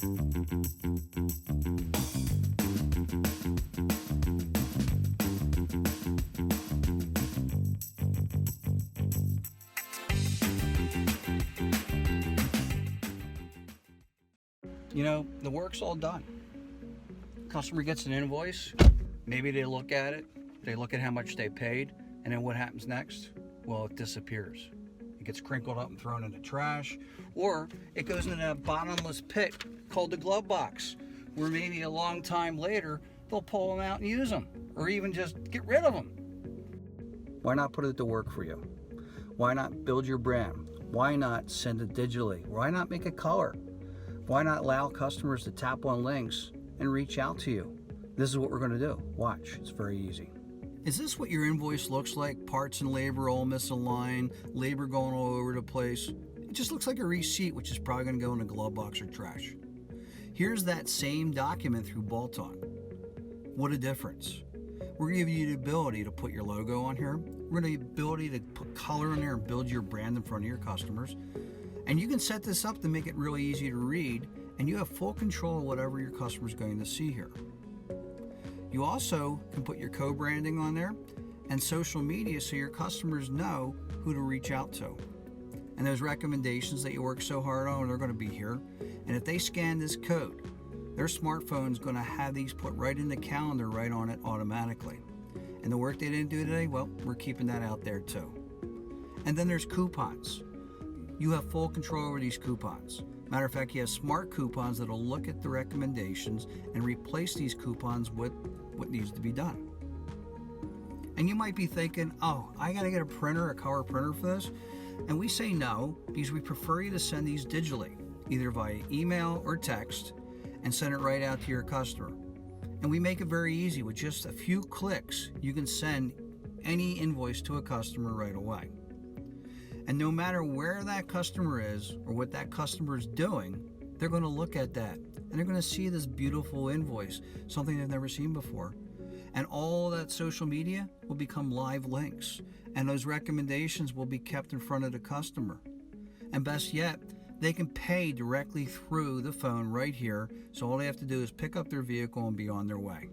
You know, the work's all done. Customer gets an invoice, maybe they look at it, they look at how much they paid, and then what happens next? Well, it disappears. It gets crinkled up and thrown in the trash, or it goes into that bottomless pit called the glove box, where maybe a long time later, they'll pull them out and use them, or even just get rid of them. Why not put it to work for you? Why not build your brand? Why not send it digitally? Why not make it color? Why not allow customers to tap on links and reach out to you? This is what we're going to do. Watch, it's very easy. Is this what your invoice looks like? Parts and labor all misaligned, labor going all over the place. It just looks like a receipt, which is probably going to go in a glove box or trash. Here's that same document through bolt-on. What a difference. We're going to give you the ability to put your logo on here. We're going to give you the ability to put color in there and build your brand in front of your customers. And you can set this up to make it really easy to read, and you have full control of whatever your customer is going to see here. You also can put your co-branding on there and social media so your customers know who to reach out to. And those recommendations that you work so hard on, they're going to be here. And if they scan this code, their smartphone is going to have these put right in the calendar, right on it automatically. And the work they didn't do today, well, we're keeping that out there too. And then there's coupons. You have full control over these coupons. Matter of fact, you have smart coupons that'll look at the recommendations and replace these coupons with what needs to be done. And you might be thinking, oh, I got to get a printer, a color printer for this. And we say no, because we prefer you to send these digitally, either via email or text, and send it right out to your customer. And we make it very easy. With just a few clicks, you can send any invoice to a customer right away. And no matter where that customer is or what that customer is doing, they're going to look at that and they're going to see this beautiful invoice, something they've never seen before. And all that social media will become live links, and those recommendations will be kept in front of the customer. And best yet, they can pay directly through the phone right here, so all they have to do is pick up their vehicle and be on their way.